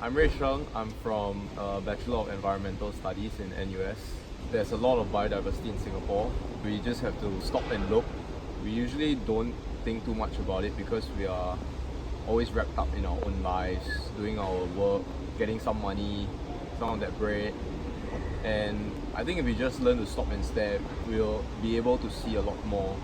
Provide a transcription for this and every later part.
I'm Retracing. I'm from Bachelor of Environmental Studies in NUS. There's a lot of biodiversity in Singapore. We just have to stop and look. We usually don't think too much about it because we are always wrapped up in our own lives, doing our work, getting some money, some of that bread. And I think if we just learn to stop and stare, we'll be able to see a lot more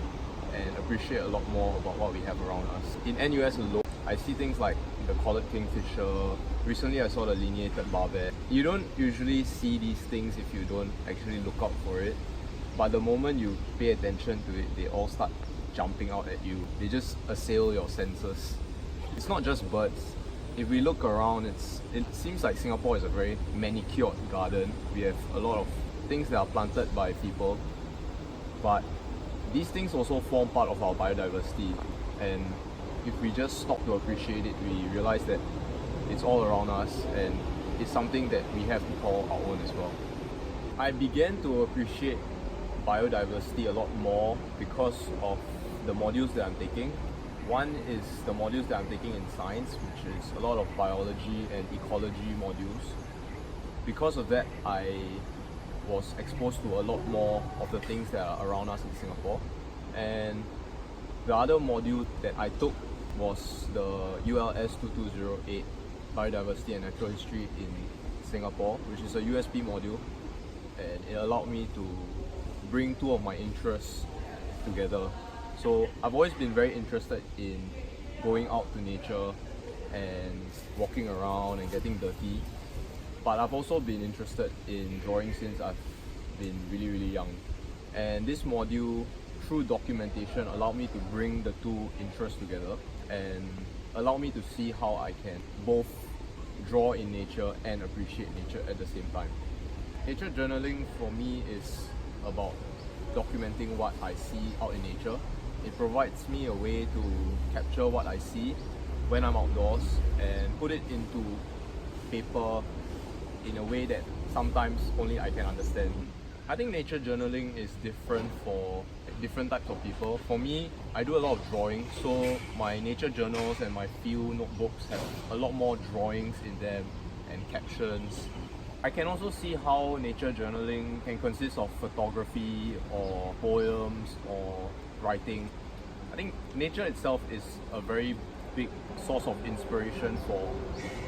and appreciate a lot more about what we have around us. In NUS alone, I see things like the collared kingfisher. Recently I saw the lineated barbet. You don't usually see these things if you don't actually look out for it. But the moment you pay attention to it, they all start jumping out at you. They just assail your senses. It's not just birds. If we look around, it seems like Singapore is a very manicured garden. We have a lot of things that are planted by people. But these things also form part of our biodiversity. And if we just stop to appreciate it, we realize that it's all around us and it's something that we have to call our own as well. I began to appreciate biodiversity a lot more because of the modules that I'm taking. One is the modules that I'm taking in science, which is a lot of biology and ecology modules. Because of that, I was exposed to a lot more of the things that are around us in Singapore. And the other module that I took was the ULS 2208 Biodiversity and Natural History in Singapore, which is a USP module, and it allowed me to bring two of my interests together. So I've always been very interested in going out to nature and walking around and getting dirty, but I've also been interested in drawing since I've been really young. And this module, through documentation, allowed me to bring the two interests together and allow me to see how I can both draw in nature and appreciate nature at the same time. Nature journaling for me is about documenting what I see out in nature. It provides me a way to capture what I see when I'm outdoors and put it into paper in a way that sometimes only I can understand. I think nature journaling is different for different types of people. For me, I do a lot of drawing, so my nature journals and my field notebooks have a lot more drawings in them and captions. I can also see how nature journaling can consist of photography or poems or writing. I think nature itself is a very big source of inspiration for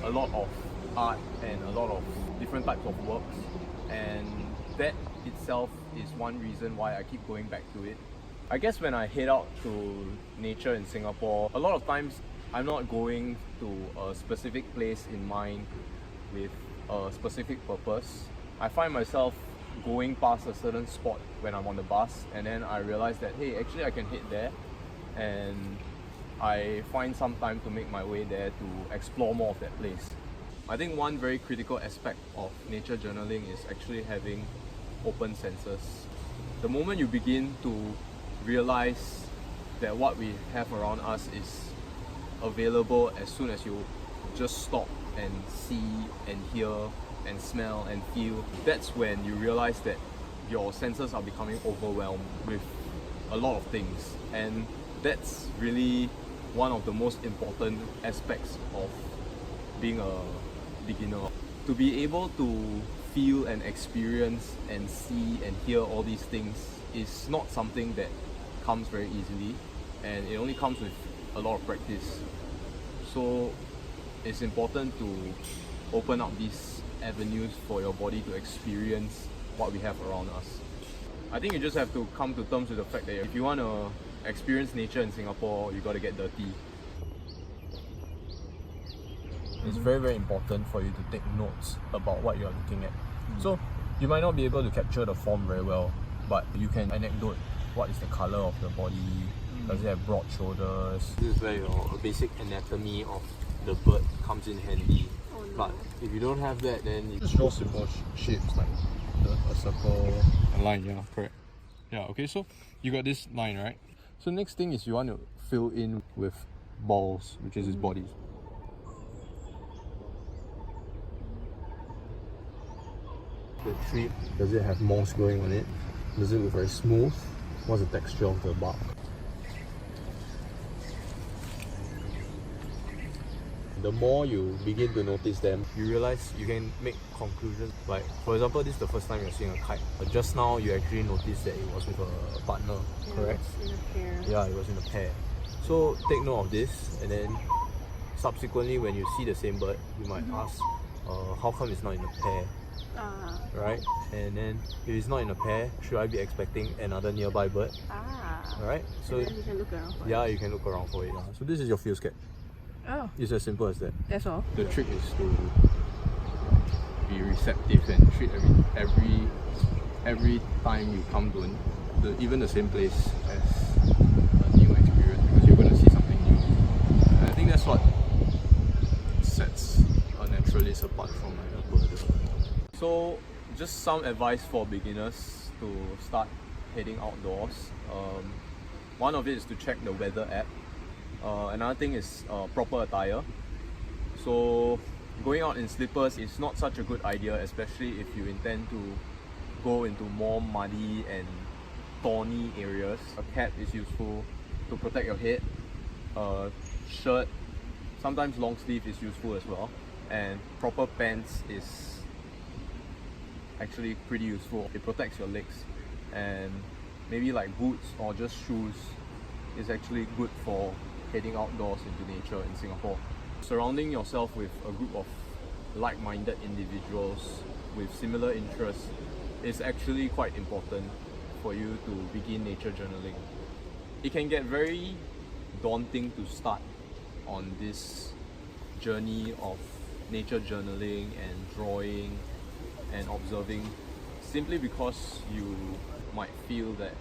a lot of art and a lot of different types of works, and that itself is one reason why I keep going back to it. I guess when I head out to nature in Singapore, a lot of times I'm not going to a specific place in mind with a specific purpose. I find myself going past a certain spot when I'm on the bus, and then I realize that, hey, actually I can head there, and I find some time to make my way there to explore more of that place. I think one very critical aspect of nature journaling is actually having open senses. The moment you begin to realize that what we have around us is available as soon as you just stop and see and hear and smell and feel, that's when you realize that your senses are becoming overwhelmed with a lot of things. And that's really one of the most important aspects of being a beginner. To be able to feel and experience and see and hear all these things is not something that comes very easily, and it only comes with a lot of practice. So it's important to open up these avenues for your body to experience what we have around us. I think you just have to come to terms with the fact that if you want to experience nature in Singapore, you got to get dirty. It's very important for you to take notes about what you're looking at. So you might not be able to capture the form very well, but you can anecdote what is the color of the body, does it have broad shoulders. This is where your basic anatomy of the bird comes in handy. Oh, no. But if you don't have that, then you just draw simple shapes like a circle, a line. Yeah, correct. Yeah, okay, so you got this line, right? So next thing is you want to fill in with balls, which is his body. The tree, does it have moss growing on it? Does it look very smooth? What's the texture of the bark? the more you begin to notice them, you realize you can make conclusions. Like, for example, this is the first time you're seeing a kite. But just now, you actually noticed that it was with a partner, correct? It was in a pair. Yeah, it was in a pair. So take note of this, and then subsequently, when you see the same bird, you might ask, how come it's not in a pair? Right? And then if it's not in a pair, should I be expecting another nearby bird? Right? So and then you can look around for it. Yeah, you can look around for it. So this is your field sketch. Oh. It's as simple as that. That's all. The trick is to be receptive and treat every time you come to even the same place as a new experience, because you're going to see something new. And I think that's what sets a naturalist apart from like a birder. So just some advice for beginners to start heading outdoors. One of it is to check the weather app. Another thing is proper attire. So going out in slippers is not such a good idea, especially if you intend to go into more muddy and thorny areas. A cap is useful to protect your head. Shirt, sometimes long sleeve, is useful as well. And proper pants is actually pretty useful. It protects your legs. And maybe like boots or just shoes is actually good for heading outdoors into nature in Singapore. Surrounding yourself with a group of like-minded individuals with similar interests is actually quite important for you to begin nature journaling. It can get very daunting to start on this journey of nature journaling and drawing and observing, simply because you might feel that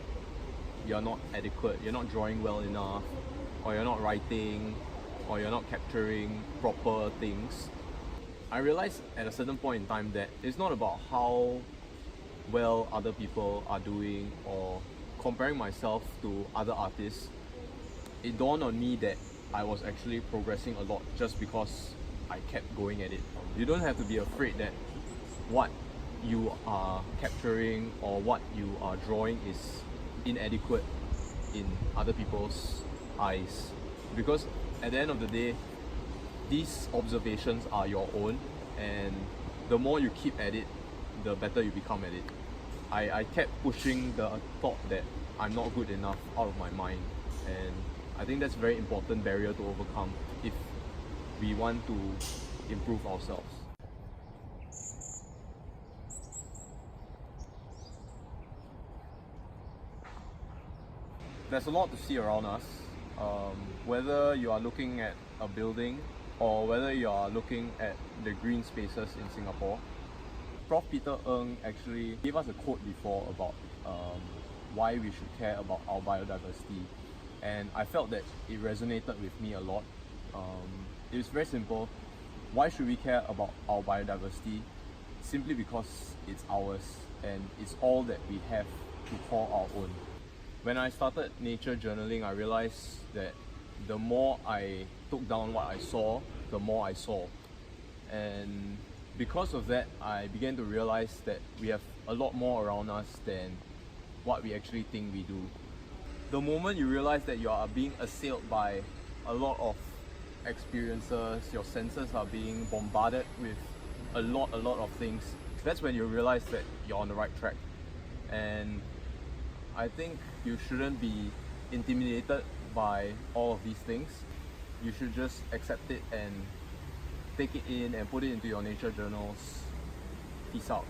you're not adequate, you're not drawing well enough, or you're not writing, or you're not capturing proper things. I realized at a certain point in time that it's not about how well other people are doing or comparing myself to other artists. It dawned on me that I was actually progressing a lot just because I kept going at it. You don't have to be afraid that what you are capturing or what you are drawing is inadequate in other people's eyes, because at the end of the day, these observations are your own, and the more you keep at it, the better you become at it. I kept pushing the thought that I'm not good enough out of my mind, and I think that's a very important barrier to overcome if we want to improve ourselves. There's a lot to see around us. Whether you are looking at a building or whether you are looking at the green spaces in Singapore. Prof. Peter Ng actually gave us a quote before about why we should care about our biodiversity, and I felt that it resonated with me a lot. It was very simple. Why should we care about our biodiversity? Simply because it's ours and it's all that we have to call our own. When I started nature journaling, I realized that the more I took down what I saw, the more I saw. And because of that, I began to realize that we have a lot more around us than what we actually think we do. The moment you realize that you are being assailed by a lot of experiences, your senses are being bombarded with a lot of things, that's when you realize that you're on the right track. And I think you shouldn't be intimidated by all of these things. You should just accept it and take it in and put it into your nature journals. Peace out.